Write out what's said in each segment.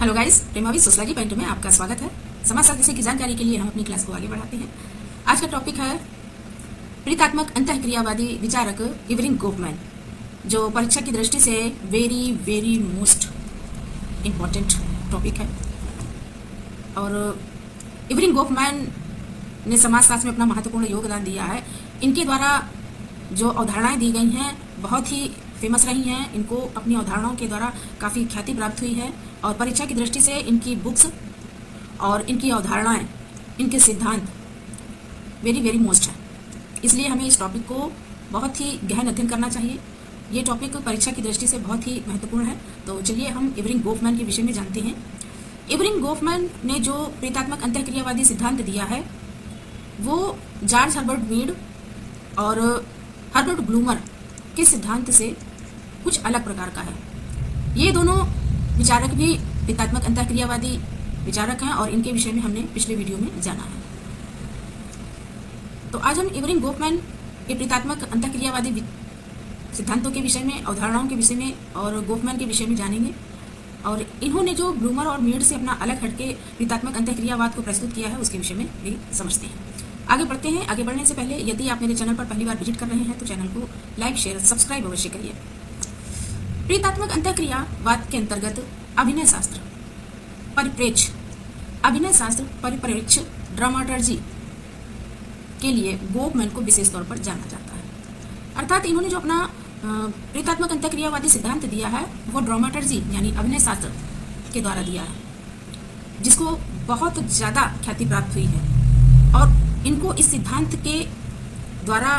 Hello guys, प्रेमावी sociology point में आपका स्वागत है। समाजशास्त्र विषय की जानकारी के लिए हम अपनी क्लास को आगे बढ़ाते हैं। आज का टॉपिक है प्रीतात्मक अंतःक्रियावादी विचारक इवरिंग गोफमैन, जो परीक्षा की दृष्टि से very very most important topic है। और इवरिंग गोफमैन ने समाजशास्त्र में अपना महत्वपूर्ण योगदान दिया है। इनके द्वारा जो अवधारणाएं दी गई हैं बहुत ही फेमस रही हैं। इनको अपनी अवधारणाओं के द्वारा काफ़ी ख्याति प्राप्त हुई है और परीक्षा की दृष्टि से इनकी बुक्स और इनकी अवधारणाएं, इनके सिद्धांत वेरी वेरी मोस्ट है। इसलिए हमें इस टॉपिक को बहुत ही गहन अध्ययन करना चाहिए। ये टॉपिक परीक्षा की दृष्टि से बहुत ही महत्वपूर्ण है। तो चलिए हम इवरिंग गोफमैन के विषय में जानते हैं। इवरिंग गोफमैन ने जो प्रीतात्मक अंतःक्रियावादी सिद्धांत दिया है वो जॉर्ज हर्बर्ट मीड और हर्बर्ट ब्लूमर के सिद्धांत से कुछ अलग प्रकार का है। ये दोनों विचारक भी प्रीतात्मक अंतःक्रियावादी विचारक हैं और इनके विषय में हमने पिछले वीडियो में जाना है। तो आज हम इवरिंग गोफमैन के प्रीतात्मक अंतःक्रियावादी सिद्धांतों के विषय में, अवधारणाओं के विषय में और गोफमैन के विषय में जानेंगे। और इन्होंने जो ब्लूमर और मीड से अपना अलग हटके प्रीतात्मक अंतःक्रियावाद को प्रस्तुत किया है उसके विषय में भी समझते हैं। आगे बढ़ते हैं। आगे बढ़ने से पहले यदि आप मेरे चैनल पर पहली बार विजिट कर रहे हैं तो चैनल को लाइक, शेयर, सब्सक्राइब अवश्य करिए। प्रीतात्मक अंतःक्रियावाद के अंतर्गत अभिनय शास्त्र, परिप्रेक्ष्य, अभिनय शास्त्र, परिप्रेक्ष्य, ड्रामाटर्जी के लिए गोफमैन को विशेष तौर पर जाना जाता है। अर्थात इन्होंने जो अपना प्रीतात्मक अंतःक्रियावादी सिद्धांत दिया है वो ड्रामाटर्जी यानी अभिनय शास्त्र के द्वारा दिया है, जिसको बहुत ज़्यादा ख्याति प्राप्त हुई है और इनको इस सिद्धांत के द्वारा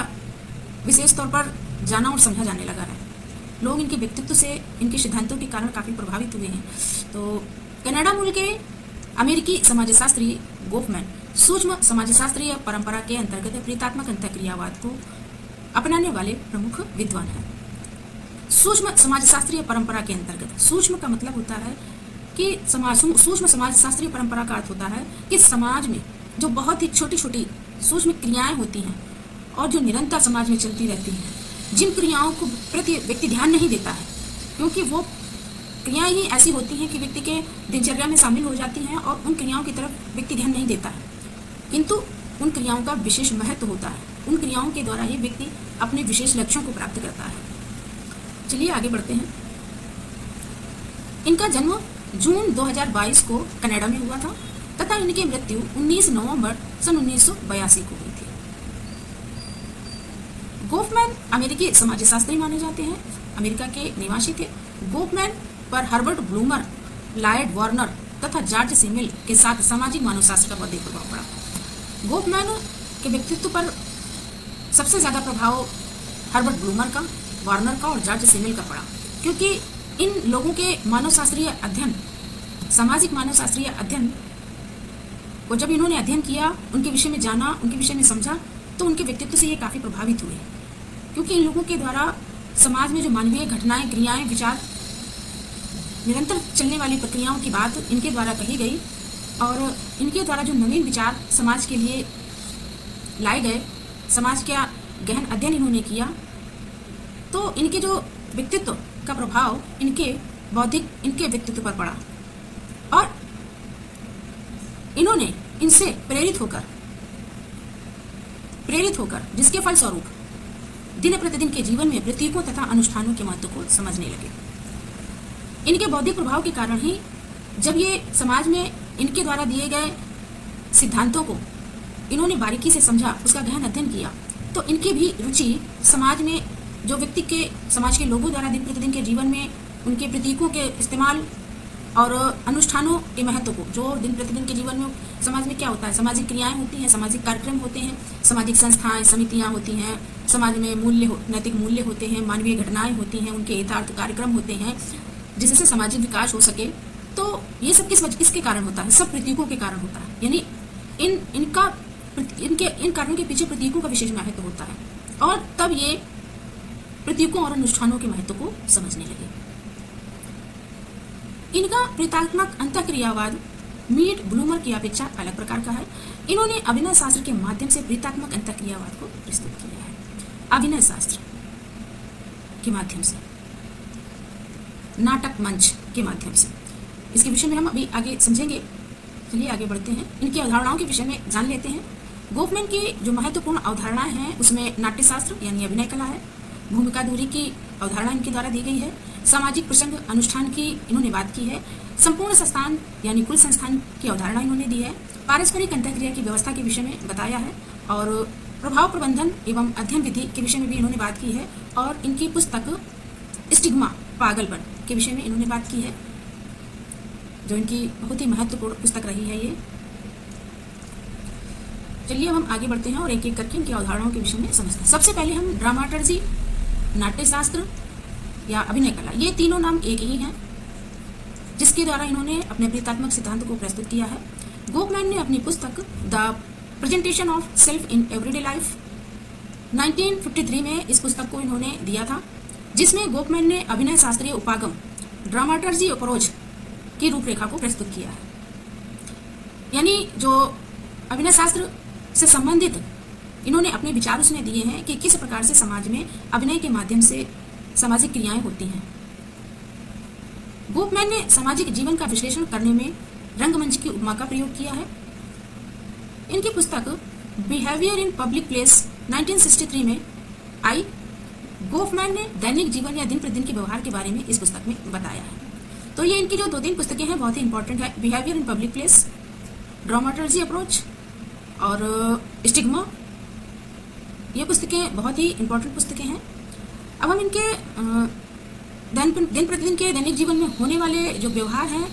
विशेष तौर पर जाना और समझा जाने लगा है। लोग इनके व्यक्तित्व से, इनके सिद्धांतों के कारण काफ़ी प्रभावित हुए हैं। तो कनाडा मूल के अमेरिकी समाजशास्त्री गोफमैन सूक्ष्म समाजशास्त्रीय परंपरा के अंतर्गत प्रीतात्मक अंतःक्रियावाद को अपनाने वाले प्रमुख विद्वान हैं। सूक्ष्म समाजशास्त्रीय परंपरा के अंतर्गत, सूक्ष्म का मतलब होता है कि सूक्ष्म समाजशास्त्रीय परंपरा का अर्थ होता है कि समाज में जो बहुत ही छोटी छोटी सूक्ष्म क्रियाएं होती हैं और जो निरंतर समाज में चलती रहती हैं, जिन क्रियाओं को प्रति व्यक्ति ध्यान नहीं देता है, क्योंकि वो क्रियाएं ही ऐसी होती हैं कि व्यक्ति के दिनचर्या में शामिल हो जाती हैं और उन क्रियाओं की तरफ व्यक्ति ध्यान नहीं देता है, किंतु उन क्रियाओं का विशेष महत्व होता है। उन क्रियाओं के द्वारा ही व्यक्ति अपने विशेष लक्ष्यों को प्राप्त करता है। चलिए आगे बढ़ते हैं। इनका जन्म जून 2022 को कनाडा में हुआ था तथा इनकी मृत्यु 19 नवंबर सन 1982 को हुई थी। गोफमैन अमेरिकी समाजशास्त्री माने जाते हैं, अमेरिका के निवासी थे। गोफमैन पर हर्बर्ट ब्लूमर, लॉयड वार्नर तथा जॉर्ज सिमिल के साथ सामाजिक मानवशास्त्र का बौद्धिक प्रभाव पड़ा। गोफमैन के व्यक्तित्व पर सबसे ज्यादा प्रभाव हर्बर्ट ब्लूमर का, वार्नर का और जॉर्ज सिमिल का पड़ा, क्योंकि इन लोगों के मानवशास्त्रीय अध्ययन, सामाजिक मानवशास्त्रीय अध्ययन को जब इन्होंने अध्ययन किया, उनके विषय में जाना, उनके विषय में समझा, तो उनके व्यक्तित्व से ये काफ़ी प्रभावित हुए, क्योंकि इन लोगों के द्वारा समाज में जो मानवीय घटनाएं, क्रियाएं, विचार, निरंतर चलने वाली प्रक्रियाओं की बात इनके द्वारा कही गई और इनके द्वारा जो नवीन विचार समाज के लिए लाए गए, समाज का गहन अध्ययन इन्होंने किया, तो इनके जो व्यक्तित्व का प्रभाव इनके बौद्धिक, इनके व्यक्तित्व पर पड़ा और इन्होंने इनसे प्रेरित होकर जिसके फलस्वरूप दिन प्रतिदिन के जीवन में प्रतीकों तथा अनुष्ठानों के महत्व को समझने लगे। इनके बौद्धिक प्रभाव के कारण ही जब ये समाज में इनके द्वारा दिए गए सिद्धांतों को इन्होंने बारीकी से समझा, उसका गहन अध्ययन किया, तो इनकी भी रुचि समाज में जो व्यक्ति के, समाज के लोगों द्वारा दिन प्रतिदिन के जीवन में उनके प्रतीकों के इस्तेमाल और अनुष्ठानों के महत्व को, जो दिन प्रतिदिन के जीवन में समाज में क्या होता है, सामाजिक क्रियाएं होती हैं, सामाजिक कार्यक्रम होते हैं, सामाजिक संस्थाएं, समितियां होती हैं, समाज में नैतिक मूल्य होते हैं, मानवीय घटनाएं होती हैं, उनके हितार्थ कार्यक्रम होते हैं, जिससे सामाजिक विकास हो सके। तो ये सब किसके कारण होता है? सब प्रतीकों के कारण होता है। यानी इन कारणों के पीछे प्रतीकों का विशेष महत्व होता है और तब ये प्रतीकों और अनुष्ठानों के महत्व को समझने लगे। इनका प्रीतात्मक अंतःक्रियावाद मीड, ब्लूमर की अपेक्षा अलग प्रकार का है। इन्होंने अभिनय शास्त्र के माध्यम से प्रीतात्मक अंतःक्रियावाद को प्रस्तुत किया है। अभिनय शास्त्र के माध्यम से, नाटक मंच के माध्यम से इसके विषय में हम अभी आगे समझेंगे। चलिए आगे बढ़ते हैं, इनकी अवधारणाओं के विषय में जान लेते हैं। गोफमैन की जो महत्वपूर्ण अवधारणाएं हैं उसमें नाट्यशास्त्र यानी अभिनय कला है, भूमिका दूरी की अवधारणा इनके द्वारा दी गई है, सामाजिक प्रसंग अनुष्ठान की इन्होंने बात की है, संपूर्ण संस्थान यानी कुल संस्थान की अवधारणा इन्होंने दी है, पारस्परिक अंतःक्रिया की व्यवस्था के विषय में बताया है और प्रभाव प्रबंधन एवं अध्ययन विधि के विषय में भी इन्होंने बात की है और इनकी पुस्तक स्टिग्मा पागलपन के विषय में इन्होंने बात की है, जो इनकी बहुत ही महत्वपूर्ण पुस्तक रही है ये। चलिए अब हम आगे बढ़ते हैं और एक एक करके इनकी अवधारणाओं के विषय में समझते हैं। सबसे पहले हम ड्रामाटर्जी, नाट्यशास्त्र या अभिनय कला, ये तीनों नाम एक ही हैं जिसके द्वारा इन्होंने अपने प्रतीकात्मक सिद्धांत को प्रस्तुत किया है। गोफमैन ने अपनी पुस्तक the presentation of self in everyday life 1953 में इस पुस्तक को इन्होंने दिया था, जिसमें गोफमैन ने अभिनय शास्त्रीय उपागम ड्रामाटर्जी अप्रोच की रूपरेखा को प्रस्तुत किया है। यानी जो अभिनय शास्त्र से संबंधित इन्होंने अपने विचार उसमें दिए हैं कि किस प्रकार से समाज में अभिनय के माध्यम से सामाजिक क्रियाएं होती हैं। गोफमैन ने सामाजिक जीवन का विश्लेषण करने में रंगमंच की उपमा का प्रयोग किया है। इनकी पुस्तक बिहेवियर इन पब्लिक प्लेस 1963 में आई। गोफमैन ने दैनिक जीवन या दिन प्रतिदिन के व्यवहार के बारे में इस पुस्तक में बताया है। तो ये इनकी जो 2-3 पुस्तकें हैं बहुत ही इंपॉर्टेंट है, behaviour in public place, dramaturgy approach और स्टिग्मा। ये पुस्तकें बहुत ही इंपॉर्टेंट पुस्तकें हैं। अब हम इनके दिन प्रतिदिन के दैनिक जीवन में होने वाले जो व्यवहार हैं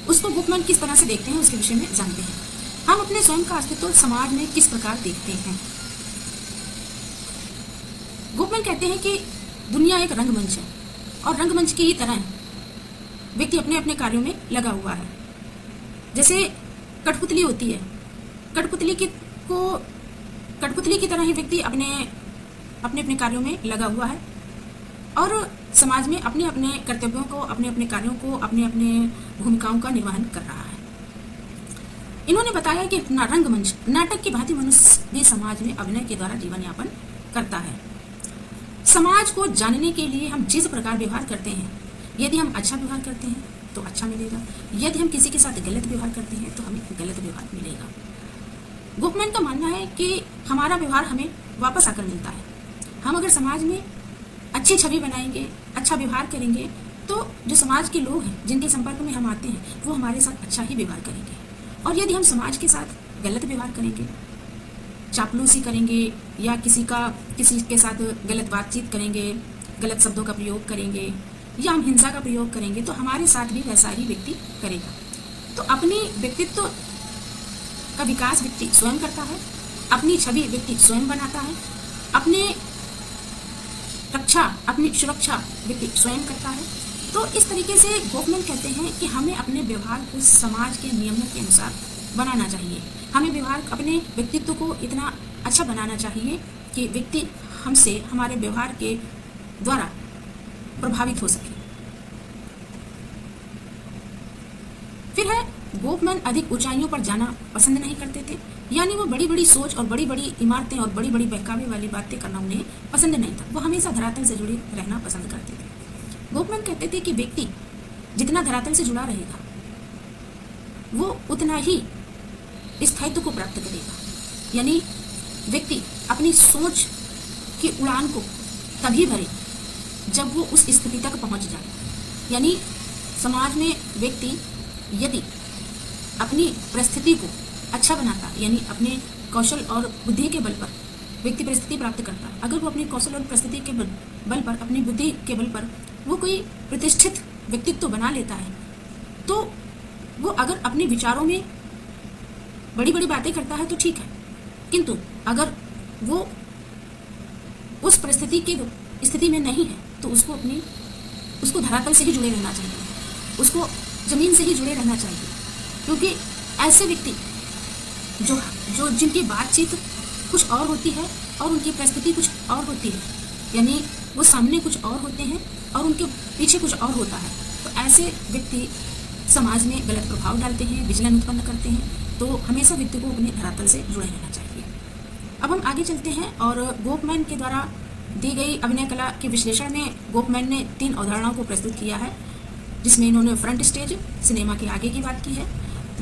उसको गोफमैन किस तरह से देखते हैं उसके विषय में जानते हैं। हम अपने स्वयं का अस्तित्व समाज में किस प्रकार देखते हैं। गोफमैन कहते हैं कि दुनिया एक रंगमंच है और रंगमंच की ही तरह व्यक्ति अपने अपने कार्यों में लगा हुआ है। जैसे कठपुतली होती है, कठपुतली की तरह ही व्यक्ति अपने अपने कार्यों में लगा हुआ है और समाज में अपने अपने कर्तव्यों को, अपने अपने कार्यों को, अपने अपने भूमिकाओं का निर्वहन कर रहा है। इन्होंने बताया कि रंगमंच नाटक की भांति मनुष्य भी समाज में अभिनय के द्वारा जीवन यापन करता है। समाज को जानने के लिए हम जिस प्रकार व्यवहार करते हैं, यदि हम अच्छा व्यवहार करते हैं तो अच्छा मिलेगा, यदि हम किसी के साथ गलत व्यवहार करते हैं तो हमें गलत व्यवहार मिलेगा। गोफमैन का मानना है कि हमारा व्यवहार हमें वापस आकर मिलता है। हम अगर समाज में अच्छी छवि बनाएंगे, अच्छा व्यवहार करेंगे, तो जो समाज के लोग हैं जिनके संपर्क में हम आते हैं वो हमारे साथ अच्छा ही व्यवहार करेंगे। और यदि हम समाज के साथ गलत व्यवहार करेंगे, चापलूसी करेंगे या किसी के साथ गलत बातचीत करेंगे, गलत शब्दों का प्रयोग करेंगे या हम हिंसा का प्रयोग करेंगे, तो हमारे साथ भी वैसा ही व्यक्ति करेगा। तो अपनी व्यक्तित्व का विकास व्यक्ति स्वयं करता है, अपनी छवि व्यक्ति स्वयं बनाता है, अपनी सुरक्षा व्यक्ति स्वयं करता है। तो इस तरीके से गोफमैन कहते हैं कि हमें अपने व्यवहार को समाज के नियमों के अनुसार बनाना चाहिए। हमें व्यवहार, अपने व्यक्तित्व को इतना अच्छा बनाना चाहिए कि व्यक्ति हमसे, हमारे व्यवहार के द्वारा प्रभावित हो सके। फिर है, गोफमैन अधिक ऊंचाइयों पर जाना पसंद नहीं करते थे, यानी वो बड़ी बड़ी सोच और बड़ी बड़ी इमारतें और बड़ी बड़ी बहकावे वाली बातें करना उन्हें पसंद नहीं था। वो हमेशा धरातल से जुड़े रहना पसंद करते थे। गोफमैन कहते थे कि व्यक्ति जितना धरातल से जुड़ा रहेगा वो उतना ही स्थायित्व को प्राप्त करेगा। यानी व्यक्ति अपनी सोच की उड़ान को तभी भरे जब वो उस स्थिति तक पहुंच जाए। यानी समाज में व्यक्ति यदि अपनी परिस्थिति को अच्छा बनाता, यानी अपने कौशल और बुद्धि के बल पर व्यक्ति परिस्थिति प्राप्त करता, अगर वो अपने कौशल और परिस्थिति के बल पर, अपनी बुद्धि के बल पर वो कोई प्रतिष्ठित व्यक्तित्व बना लेता है, तो वो अगर अपने विचारों में बड़ी बड़ी बातें करता है तो ठीक है, किंतु अगर वो उस परिस्थिति की स्थिति में नहीं है तो उसको धरातल से ही जुड़े रहना चाहिए, उसको जमीन से ही जुड़े रहना चाहिए। क्योंकि ऐसे व्यक्ति जो जिनकी बातचीत कुछ और होती है और उनकी परिस्थिति कुछ और होती है, यानी वो सामने कुछ और होते हैं और उनके पीछे कुछ और होता है, तो ऐसे व्यक्ति समाज में गलत प्रभाव डालते हैं, विचलन उत्पन्न करते हैं। तो हमेशा व्यक्ति को अपने धरातल से जुड़े रहना चाहिए। अब हम आगे चलते हैं और गोफमैन के द्वारा दी गई अभिनय कला के विश्लेषण में गोफमैन ने 3 अवधारणाओं को प्रस्तुत किया है। जिसमें इन्होंने फ्रंट स्टेज सिनेमा के आगे की बात की है,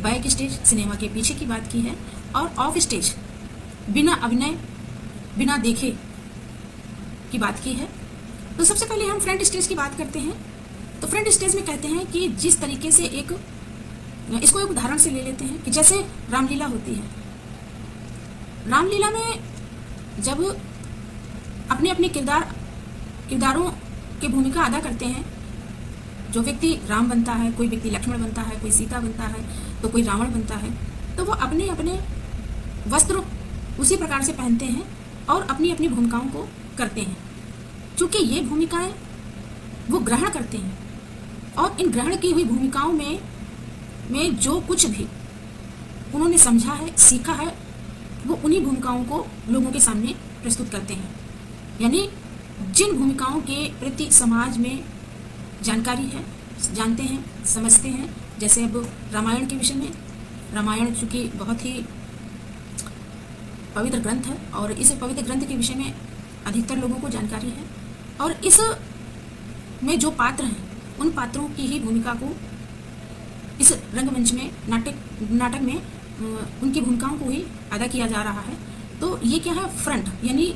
बैक स्टेज सिनेमा के पीछे की बात की है, और ऑफ स्टेज बिना अभिनय बिना देखे की बात की है। तो सबसे पहले हम फ्रंट स्टेज की बात करते हैं। तो फ्रंट स्टेज में कहते हैं कि जिस तरीके से इसको एक उदाहरण से ले लेते हैं कि जैसे रामलीला होती है। रामलीला में जब अपने अपने किरदारों की भूमिका अदा करते हैं, जो व्यक्ति राम बनता है, कोई व्यक्ति लक्ष्मण बनता है, कोई सीता बनता है, तो कोई रावण बनता है, तो वो अपने अपने वस्त्र उसी प्रकार से पहनते हैं और अपनी अपनी भूमिकाओं को करते हैं। क्योंकि ये भूमिकाएं वो ग्रहण करते हैं और इन ग्रहण की हुई भूमिकाओं में जो कुछ भी उन्होंने समझा है, सीखा है, वो उन्हीं भूमिकाओं को लोगों के सामने प्रस्तुत करते हैं। यानी जिन भूमिकाओं के प्रति समाज में जानकारी है, जानते हैं, समझते हैं, जैसे अब रामायण के विषय में, रामायण चूँकि बहुत ही पवित्र ग्रंथ है और इस पवित्र ग्रंथ के विषय में अधिकतर लोगों को जानकारी है, और इस में जो पात्र हैं उन पात्रों की ही भूमिका को इस रंगमंच में नाटक में उनकी भूमिकाओं को ही अदा किया जा रहा है। तो ये क्या है, फ्रंट, यानी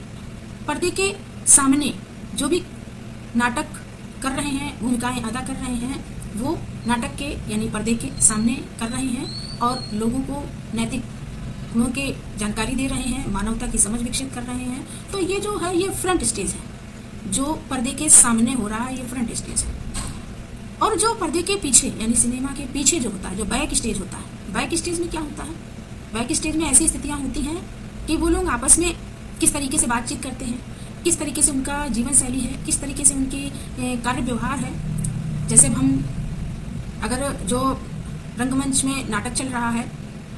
पर्दे के सामने जो भी नाटक कर रहे हैं, भूमिकाएं अदा कर रहे हैं, वो नाटक के यानी पर्दे के सामने कर रहे हैं और लोगों को नैतिक गुणों के जानकारी दे रहे हैं, मानवता की समझ विकसित कर रहे हैं। तो ये जो है ये फ्रंट स्टेज है, जो पर्दे के सामने हो रहा है, ये फ्रंट स्टेज है। और जो पर्दे के पीछे यानी सिनेमा के पीछे जो होता है, जो बैक स्टेज होता है, बैक स्टेज में क्या होता है, बैक स्टेज में ऐसी स्थितियां होती हैं कि वो लोग आपस में किस तरीके से बातचीत करते हैं, किस तरीके से उनका जीवन शैली है, किस तरीके से उनकी कार्य व्यवहार है। जैसे हम अगर जो रंगमंच में नाटक चल रहा है,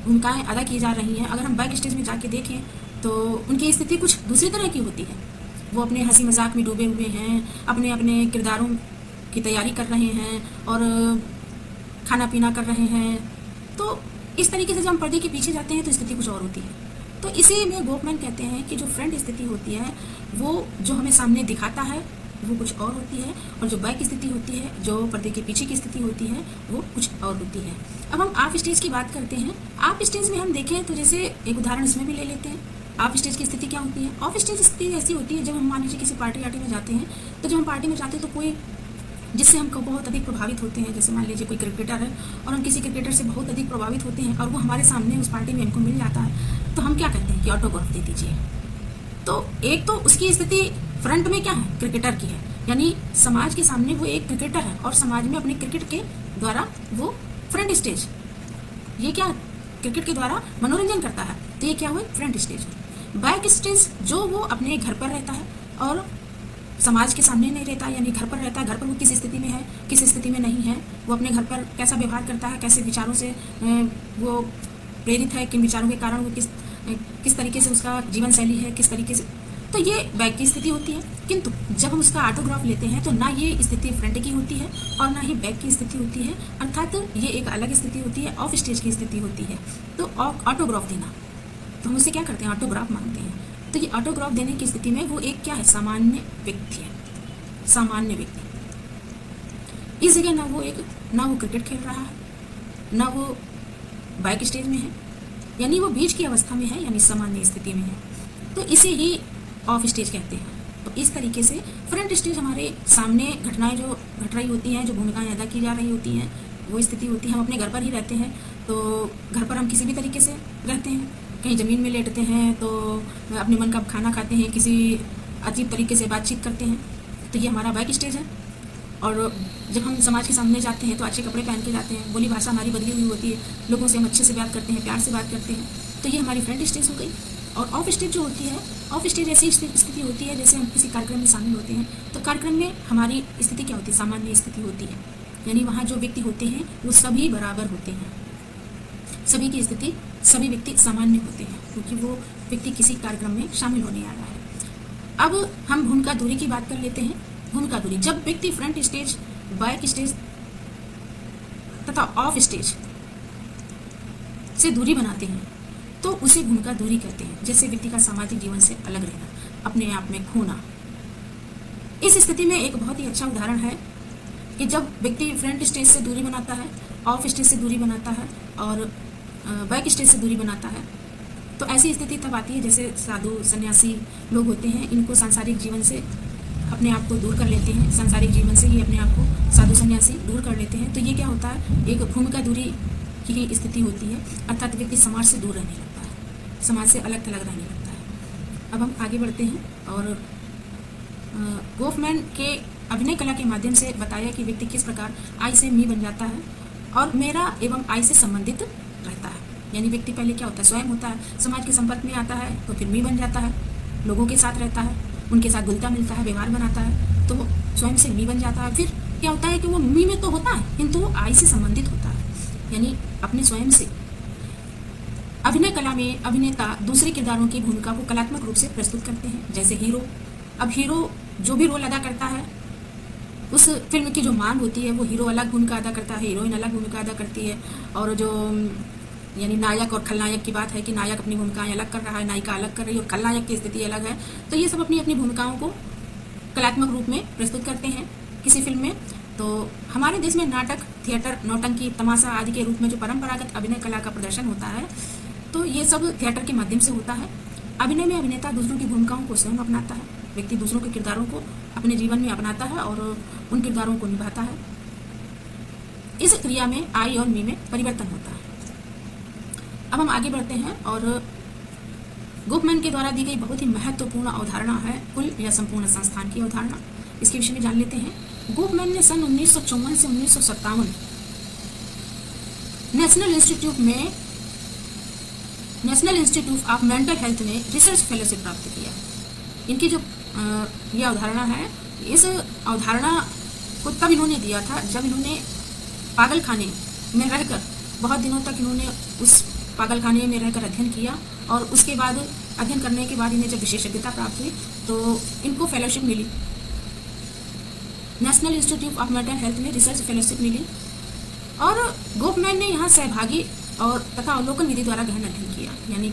भूमिकाएं अदा की जा रही हैं, अगर हम बैक स्टेज में जाके देखें तो उनकी स्थिति कुछ दूसरी तरह की होती है। वो अपने हंसी मजाक में डूबे हुए हैं, अपने अपने किरदारों की तैयारी कर रहे हैं और खाना पीना कर रहे हैं। तो इस तरीके से जब हम पर्दे के पीछे जाते हैं तो स्थिति कुछ और होती है। तो इसी में गोफमैन कहते हैं कि जो फ्रंट स्थिति होती है वो जो हमें सामने दिखाता है वो कुछ और होती है, और जो बैक स्थिति होती है, जो पर्दे के पीछे की स्थिति होती है, वो कुछ और होती है। अब हम ऑफ स्टेज की बात करते हैं। ऑफ स्टेज में हम देखें तो जैसे एक उदाहरण इसमें भी ले लेते हैं। ऑफ स्टेज की स्थिति क्या होती है? ऑफ स्टेज स्थिति ऐसी होती है जब हम मान लीजिए किसी पार्टी में जाते हैं, तो जब हम पार्टी में जाते हैं तो कोई जिससे हम बहुत अधिक प्रभावित होते हैं, जैसे मान लीजिए कोई क्रिकेटर है और हम किसी क्रिकेटर से बहुत अधिक प्रभावित होते हैं और वो हमारे सामने उस पार्टी में हमको मिल जाता है, तो हम क्या कहते हैं कि ऑटोग्राफ दे दीजिए। तो एक तो उसकी स्थिति फ्रंट में क्या है, क्रिकेटर की है, यानी समाज के सामने वो एक क्रिकेटर है और समाज में अपने क्रिकेट के द्वारा वो फ्रंट स्टेज, ये क्या क्रिकेट के द्वारा मनोरंजन करता है, तो ये क्या हुआ, फ्रंट स्टेज। बैक स्टेज जो वो अपने घर पर रहता है और समाज के सामने नहीं रहता, यानी घर पर रहता है, घर पर वो किस स्थिति में है, किस स्थिति में नहीं है, वो अपने घर पर कैसा व्यवहार करता है, कैसे विचारों से वो प्रेरित है, किन विचारों के कारण वो किस तरीके से उसका जीवन शैली है, किस तरीके से, तो ये बैक की स्थिति होती है। किंतु जब हम उसका ऑटोग्राफ लेते हैं तो ना ये स्थिति फ्रंट की होती है और ना ही बैक की स्थिति होती है, अर्थात ये एक अलग स्थिति होती है, ऑफ स्टेज की स्थिति होती है। तो ऑटोग्राफ देना, तो हम उसे क्या करते हैं, ऑटोग्राफ मांगते हैं। तो ये ऑटोग्राफ देने की स्थिति में वो एक क्या है, सामान्य व्यक्ति है, सामान्य व्यक्ति। इस जगह ना वो क्रिकेट खेल रहा है, ना वो बैक स्टेज में है, यानी वो बीच की अवस्था में है, यानी सामान्य स्थिति में है। तो इसे ही ऑफ स्टेज कहते हैं। तो इस तरीके से फ्रंट स्टेज हमारे सामने घटनाएं जो घट रही होती हैं, जो भूमिकाएं अदा की जा रही होती हैं, वो स्थिति होती है। हम अपने घर पर ही रहते हैं, तो घर पर हम किसी भी तरीके से रहते हैं, कहीं ज़मीन में लेटते हैं, तो अपने मन का खाना खाते हैं, किसी अजीब तरीके से बातचीत करते हैं, तो ये हमारा बैक स्टेज है। और जब हम समाज के सामने जाते हैं तो अच्छे कपड़े पहन के जाते हैं, बोली भाषा हमारी बदली हुई होती है, लोगों से हम अच्छे से बात करते हैं, प्यार से बात करते हैं, तो ये हमारी फ्रंट स्टेज हो गई। और ऑफ स्टेज जो होती है, ऑफ स्टेज ऐसी स्थिति होती है जैसे हम किसी कार्यक्रम में शामिल होते हैं, तो कार्यक्रम में हमारी स्थिति क्या होती है, सामान्य स्थिति होती है, यानी वहाँ जो व्यक्ति होते हैं वो सभी बराबर होते हैं, सभी की स्थिति, सभी व्यक्ति सामान्य होते हैं, क्योंकि वो व्यक्ति किसी कार्यक्रम में शामिल होने आ रहा है। अब हम भूमिका दूरी की बात कर लेते हैं। भूमिका दूरी, जब व्यक्ति फ्रंट स्टेज, बैक स्टेज तथा ऑफ स्टेज से दूरी बनाते हैं तो उसे भूमिका दूरी कहते हैं। जैसे व्यक्ति का सामाजिक जीवन से अलग रहना, अपने आप में खोना। इस स्थिति में एक बहुत ही अच्छा उदाहरण है कि जब व्यक्ति फ्रंट स्टेज से दूरी बनाता है, ऑफ स्टेज से दूरी बनाता है और बैक स्टेज से दूरी बनाता है, तो ऐसी स्थिति तब आती है जैसे साधु सन्यासी लोग होते हैं, इनको सांसारिक जीवन से अपने आप को दूर कर लेते हैं, सांसारिक जीवन से ही अपने आप को साधु सन्यासी दूर कर लेते हैं। तो ये क्या होता है, एक भूमिका दूरी की ही स्थिति होती है, अर्थात व्यक्ति समाज से दूर रहने लगता है, समाज से अलग थलग रहने लगता है। अब हम आगे बढ़ते हैं और गोफमैन के अभिनय कला के माध्यम से बताया कि व्यक्ति किस प्रकार आई से मी बन जाता है और मेरा एवं आई से संबंधित रहता है। यानी व्यक्ति पहले क्या होता है, स्वयं होता है, समाज के संपर्क में आता है तो फिर मी बन जाता है, लोगों के साथ रहता है, उनके साथ घुलता मिलता है, व्यवहार बनाता है, तो वो स्वयं से मी बन जाता है। फिर क्या होता है कि वो मी में तो होता है किंतु वो आई से संबंधित होता है, यानी अपने स्वयं से। अभिनय कला में अभिनेता दूसरे किरदारों की भूमिका को कलात्मक रूप से प्रस्तुत करते हैं, जैसे हीरो। अब हीरो जो भी रोल अदा करता है, उस फिल्म की जो मांग होती है, वो हीरो अलग भूमिका अदा करता है, हीरोइन अलग भूमिका अदा करती है। और जो यानी नायक और खलनायक की बात है कि नायक अपनी भूमिकाएं अलग कर रहा है, नायिका अलग कर रही है और खलनायक की स्थिति अलग है। तो ये सब अपनी अपनी भूमिकाओं को कलात्मक रूप में प्रस्तुत करते हैं किसी फिल्म में। तो हमारे देश में नाटक, थिएटर, नौटंकी, तमाशा आदि के रूप में जो परंपरागत अभिनय कला का प्रदर्शन होता है, तो ये सब थिएटर के माध्यम से होता है। अभिनय में अभिनेता दूसरों की भूमिकाओं को स्वयं अपनाता है, व्यक्ति दूसरों के किरदारों को अपने जीवन में अपनाता है और उन किरदारों को निभाता है। इस क्रिया में आई और मी में परिवर्तन होता है। अब हम आगे बढ़ते हैं और गोफमैन के द्वारा दी गई बहुत ही महत्वपूर्ण अवधारणा है कुल या संपूर्ण संस्थान की अवधारणा। इसके विषय में जान लेते हैं। गोफमैन ने सन 1954 से 1957 national Institute of Mental Health में रिसर्च फेलोशिप प्राप्त किया। इनकी जो ये अवधारणा है, इस अवधारणा को तब इन्होंने दिया था जब इन्होंने पागल खाने में रहकर बहुत दिनों तक इन्होंने उस पागल खाने में रहकर अध्ययन किया और उसके बाद अध्ययन करने के बाद इन्हें जब विशेषज्ञता प्राप्त हुई तो इनको फेलोशिप मिली, National Institute of Mental Health में रिसर्च फेलोशिप मिली। और गोफमैन ने यहाँ सहभागी और तथा अवलोकन विधि द्वारा गहन अध्ययन किया, यानी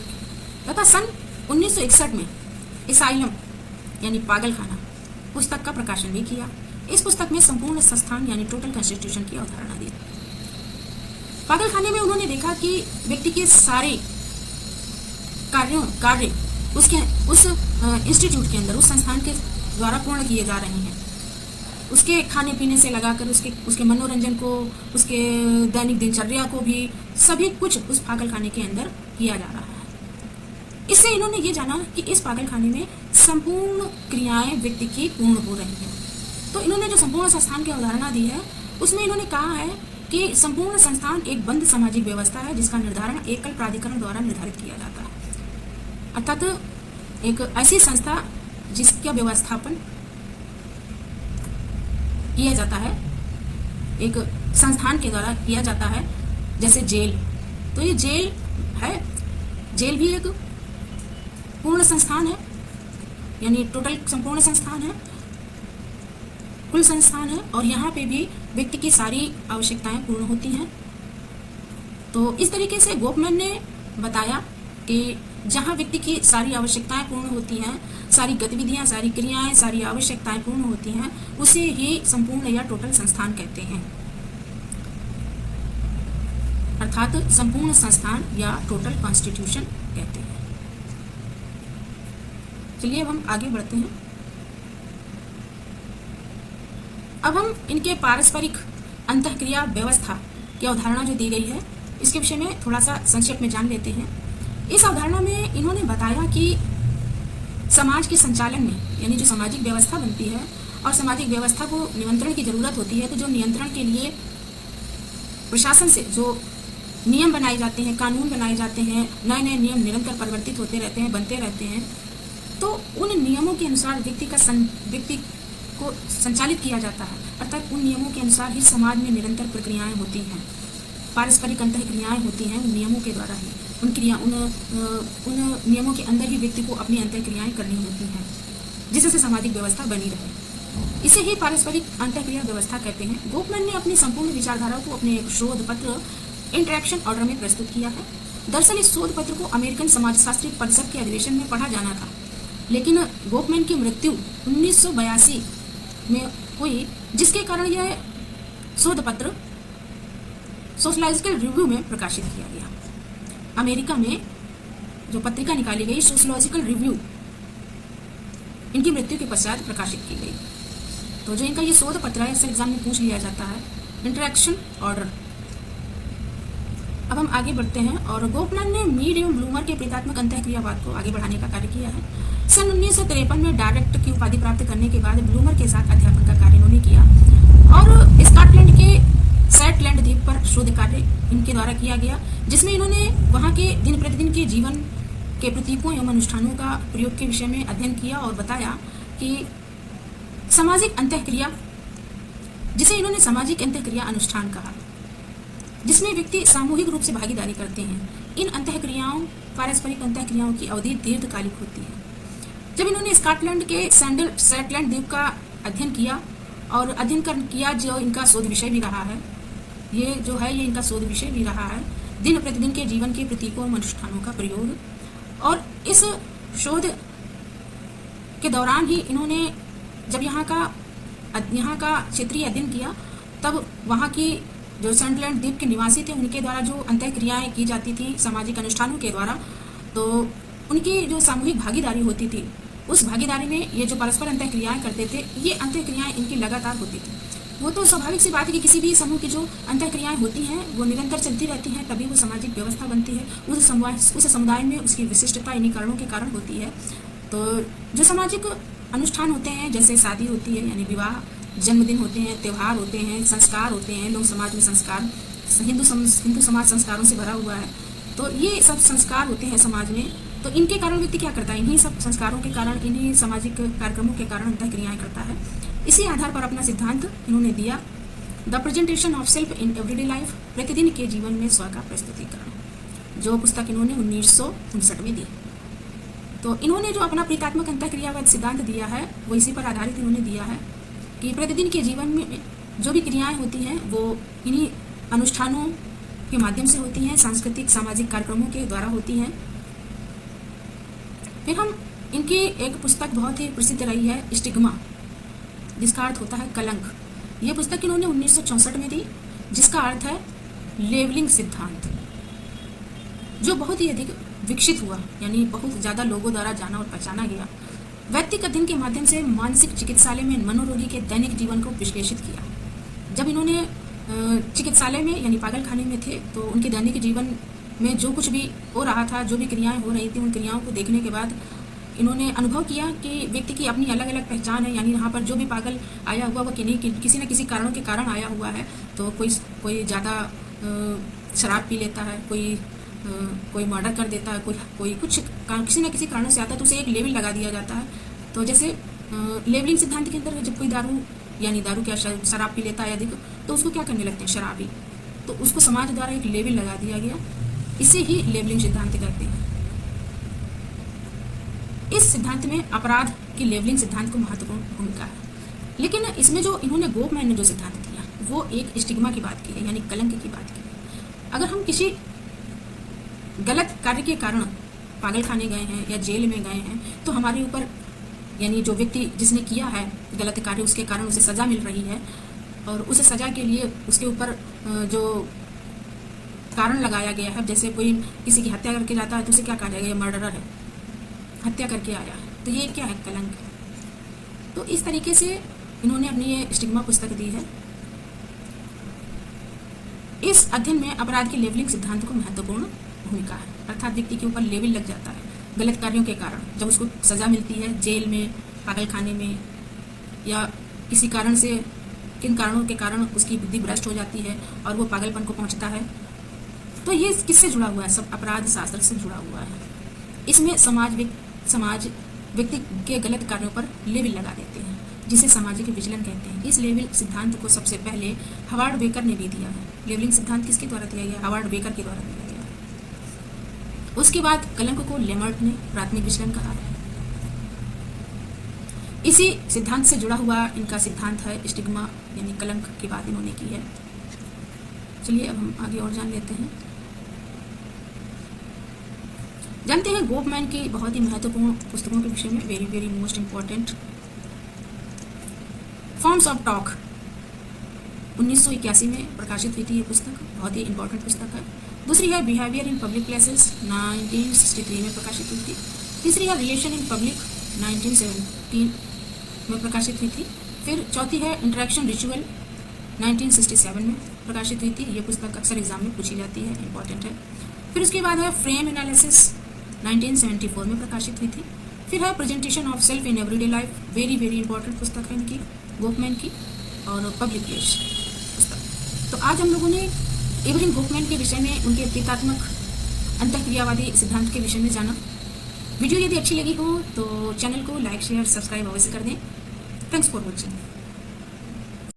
तथा सन 1961 में एसाइलम यानी पागल खाना पुस्तक का प्रकाशन भी किया। इस पुस्तक में संपूर्ण संस्थान यानी टोटल कॉन्स्टिट्यूशन की अवधारणा दी। पागल खाने में उन्होंने देखा कि व्यक्ति के सारे कार्य उसके उस इंस्टीट्यूट के अंदर, उस संस्थान के द्वारा पूर्ण किए जा रहे हैं। उसके खाने पीने से लगाकर उसके मनोरंजन को, उसके दैनिक दिनचर्या को भी, सभी कुछ उस पागल खाने के अंदर किया जा रहा है। इससे इन्होंने ये जाना कि इस पागल खाने में संपूर्ण क्रियाएं व्यक्ति की पूर्ण हो रही हैं। तो इन्होंने जो संपूर्ण संस्थान की अवधारणा दी है, उसमें इन्होंने कहा है कि संपूर्ण संस्थान एक बंद सामाजिक व्यवस्था है जिसका निर्धारण एकल प्राधिकरण द्वारा निर्धारित किया जाता है। अर्थात एक ऐसी संस्था जिसका व्यवस्थापन किया जाता है, एक संस्थान के द्वारा किया जाता है, जैसे जेल। तो ये जेल है, जेल भी एक पूर्ण संस्थान है, यानी टोटल संपूर्ण संस्थान है, कुल संस्थान है, और यहाँ पे भी व्यक्ति की सारी आवश्यकताएं पूर्ण होती हैं। तो इस तरीके से गोफमैन ने बताया कि जहाँ व्यक्ति की सारी आवश्यकताएं पूर्ण होती हैं, सारी गतिविधियां, सारी क्रियाएं, सारी आवश्यकताएं पूर्ण होती हैं, उसे ही संपूर्ण या टोटल संस्थान कहते हैं, अर्थात संपूर्ण संस्थान या टोटल कॉन्स्टिट्यूशन कहते हैं। चलिए अब हम आगे बढ़ते हैं। अब हम इनके पारस्परिक अंतःक्रिया व्यवस्था की अवधारणा जो दी गई है, इसके विषय में थोड़ा सा संक्षेप में जान लेते हैं। इस अवधारणा में इन्होंने बताया कि समाज के संचालन में, यानी जो सामाजिक व्यवस्था बनती है और सामाजिक व्यवस्था को नियंत्रण की जरूरत होती है, तो जो नियंत्रण के लिए प्रशासन से जो नियम बनाए जाते हैं, कानून बनाए जाते हैं, नए नए नियम निरंतर परिवर्तित होते रहते हैं, बनते रहते हैं, तो उन नियमों के अनुसार व्यक्ति को संचालित किया जाता है। अर्थात उन नियमों के अनुसार ही समाज में निरंतर प्रक्रियाएं होती हैं, पारस्परिक अंतःक्रियाएं होती हैं, उन नियमों के द्वारा ही उन नियमों के अंदर ही व्यक्ति को अपनी अंतःक्रियाएं करनी होती हैं, जिससे सामाजिक व्यवस्था बनी रहे। इसे ही पारस्परिक अंतःक्रिया व्यवस्था कहते हैं। गोफमैन ने अपनी संपूर्ण विचारधारा को अपने शोध पत्र इंटरेक्शन ऑर्डर में प्रस्तुत किया है। दरअसल इस शोध पत्र को अमेरिकन समाजशास्त्री परिषद के अधिवेशन में पढ़ा जाना था, लेकिन गोफमैन की मृत्यु 1982 में हुई, जिसके कारण यह शोध पत्र सोशलॉजिकल रिव्यू में प्रकाशित किया गया। अमेरिका में जो पत्रिका निकाली गई सोशलॉजिकल रिव्यू इनकी मृत्यु के पश्चात प्रकाशित की गई। तो जो इनका ये शोध पत्र है इससे एग्जाम में पूछ लिया जाता है, इंटरेक्शन ऑर्डर। अब हम आगे बढ़ते हैं और गोफमैन ने मीड एवं ब्लूमर के प्रेतात्मक अंतःक्रियावाद को आगे बढ़ाने का कार्य किया है। सन 1953 में डायरेक्ट की उपाधि प्राप्त करने के बाद ब्लूमर के साथ अध्यापन का कार्य इन्होंने किया और स्कॉटलैंड के सेटलैंड द्वीप पर शोध कार्य इनके द्वारा किया गया, जिसमें इन्होंने वहां के दिन प्रतिदिन के जीवन के प्रतीकों एवं अनुष्ठानों का प्रयोग के विषय में अध्ययन किया और बताया कि सामाजिक अंतःक्रिया, जिसे इन्होंने सामाजिक अंतःक्रिया अनुष्ठान कहा, जिसमें व्यक्ति सामूहिक रूप से भागीदारी करते हैं। इन अंतःक्रियाओं पारस्परिक अंतःक्रियाओं की अवधि दीर्घकालिक होती है। जब इन्होंने स्कॉटलैंड के सेटलैंड द्वीप का अध्ययन किया और किया जो इनका शोध विषय भी रहा है, ये इनका शोध विषय भी रहा है, दिन प्रतिदिन के जीवन के प्रतीकों और अनुष्ठानों का प्रयोग। और इस शोध के दौरान ही इन्होंने जब यहाँ का क्षेत्रीय अध्ययन किया, तब वहाँ की जो सेटलैंड द्वीप के निवासी थे उनके द्वारा जो अंतःक्रियाएं की जाती थी सामाजिक अनुष्ठानों के द्वारा, तो उनकी जो सामूहिक भागीदारी होती थी, उस भागीदारी में ये जो परस्पर अंतःक्रियाएं करते थे, ये अंतःक्रियाएं इनकी लगातार होती थी। वो तो स्वाभाविक सी बात है कि किसी भी समूह की जो अंतःक्रियाएं होती हैं वो निरंतर चलती रहती हैं, तभी वो सामाजिक व्यवस्था बनती है। उस समुदाय में उसकी विशिष्टता इन्हीं कारणों के कारण होती है। तो जो सामाजिक अनुष्ठान होते हैं, जैसे शादी होती है यानी विवाह, जन्मदिन होते हैं, त्यौहार होते हैं, संस्कार होते हैं, लोग समाज में संस्कार, हिंदू समाज संस्कारों से भरा हुआ है, तो ये सब संस्कार होते हैं समाज में। तो इनके कारण व्यक्ति क्या करता है, इन्हीं सब संस्कारों के कारण, इन्हीं सामाजिक कार्यक्रमों के कारण अंतःक्रियाएं करता है। इसी आधार पर अपना सिद्धांत इन्होंने दिया, the presentation of self in everyday life, प्रतिदिन के जीवन में स्व का प्रस्तुतिकरण, जो पुस्तक इन्होंने 1959 में दी। तो इन्होंने जो अपना प्रेतात्मक अंतःक्रियावाद सिद्धांत दिया है वो इसी पर आधारित इन्होंने दिया है कि प्रतिदिन के जीवन में जो भी क्रियाएं होती हैं वो इन्हीं अनुष्ठानों के माध्यम से होती हैं, सांस्कृतिक सामाजिक कार्यक्रमों के द्वारा होती हैं। फिर हम इनकी एक पुस्तक बहुत ही प्रसिद्ध रही है, स्टिग्मा, जिसका अर्थ होता है कलंक। ये पुस्तक इन्होंने 1964 में दी, जिसका अर्थ है लेवलिंग सिद्धांत, जो बहुत ही अधिक विकसित हुआ, यानी बहुत ज़्यादा लोगों द्वारा जाना और पहचाना गया। वैयक्तिक अध्ययन के माध्यम से मानसिक चिकित्सालय में मनोरोगी के दैनिक जीवन को विश्लेषित किया। जब इन्होंने चिकित्सालय में यानी पागलखाने में थे, तो उनके दैनिक जीवन में जो कुछ भी हो रहा था, जो भी क्रियाएं हो रही थी, उन क्रियाओं को देखने के बाद इन्होंने अनुभव किया कि व्यक्ति की अपनी अलग अलग पहचान है। यानी यहाँ पर जो भी पागल आया हुआ वो किसी न किसी कारणों के कारण आया हुआ है। तो कोई ज़्यादा शराब पी लेता है, कोई मर्डर कर देता है, कोई किसी न किसी कारणों से आता है, तो उसे एक लेवल लगा दिया जाता है। तो जैसे लेवलिंग सिद्धांत के अंदर जब कोई दारू क्या शराब पी लेता है अधिक, तो उसको क्या करने लगते हैं, शराबी, तो उसको समाज द्वारा एक लेवल लगा दिया गया। इसे ही लेवलिंग सिद्धांत कहते हैं। इस सिद्धांत में अपराध की लेवलिंग सिद्धांत को महत्वपूर्ण भूमिका है, लेकिन इसमें जो इन्होंने गोफमैन ने जो सिद्धांत दिया वो एक स्टिग्मा की बात की है, यानी कलंक की बात की है। अगर हम किसी गलत कार्य के कारण पागलखाने गए हैं या जेल में गए हैं, तो हमारे ऊपर, यानी जो व्यक्ति जिसने किया है गलत कार्य, उसके कारण उसे सजा मिल रही है, और उस सजा के लिए उसके ऊपर जो कारण लगाया गया है, जैसे कोई किसी की हत्या करके जाता है तो उसे क्या कहा जाएगा, ये मर्डरर है, हत्या करके आया है, तो ये क्या है, कलंक है। तो इस तरीके से इन्होंने अपनी ये स्टिग्मा पुस्तक दी है। इस अध्ययन में अपराध के लेवलिंग सिद्धांत को महत्वपूर्ण भूमिका है, अर्थात व्यक्ति के ऊपर लेवल लग जाता है गलत कार्यों के कारण, जब उसको सजा मिलती है जेल में, पागलखाने में, या किसी कारण से, किन कारणों के कारण उसकी बुद्धि भ्रष्ट हो जाती है और वो पागलपन को पहुंचता है। तो ये किससे जुड़ा हुआ है, सब अपराध शास्त्र से जुड़ा हुआ है। इसमें समाज व्यक्ति के गलत कार्यों पर लेवल लगा देते हैं, जिसे सामाजिक विचलन कहते हैं। इस लेवल सिद्धांत को सबसे पहले हावर्ड बेकर ने भी दिया है। लेवलिंग सिद्धांत किसके द्वारा दिया गया, हावर्ड बेकर के द्वारा दिया गया है। उसके बाद कलंक को लेमर्ट ने प्राथमिक विचलन कहा है। इसी सिद्धांत से जुड़ा हुआ इनका सिद्धांत है स्टिग्मा, यानी कलंक की बात इन्होंने की है। चलिए अब हम आगे और जान लेते हैं। जानते हैं गोफमैन की बहुत ही महत्वपूर्ण पुस्तकों के विषय में, very very most important, forms of talk, 1981 में प्रकाशित हुई थी ये पुस्तक, बहुत ही इंपॉर्टेंट पुस्तक है। दूसरी है बिहेवियर इन पब्लिक प्लेसेस, 1963 में प्रकाशित हुई थी। तीसरी है रिलेशन इन पब्लिक, 1917 में प्रकाशित हुई थी। फिर चौथी है इंटरेक्शन रिचुअल, 1967 में प्रकाशित हुई थी। ये पुस्तक अक्सर एग्जाम में पूछी जाती है, इंपॉर्टेंट है। फिर उसके बाद है फ्रेम एनालिसिस, 1974 में प्रकाशित हुई थी। फिर है presentation of self in everyday life, very very important पुस्तक है इनकी, गोफमैन की, और पब्लिक प्लेस पुस्तक। तो आज हम लोगों ने एवरिन गोफमैन के विषय में, उनके प्रतीकात्मक अंतःक्रियावादी सिद्धांत के विषय में जाना। वीडियो यदि अच्छी लगी हो तो चैनल को लाइक शेयर सब्सक्राइब अवश्य कर दें। Thanks for watching.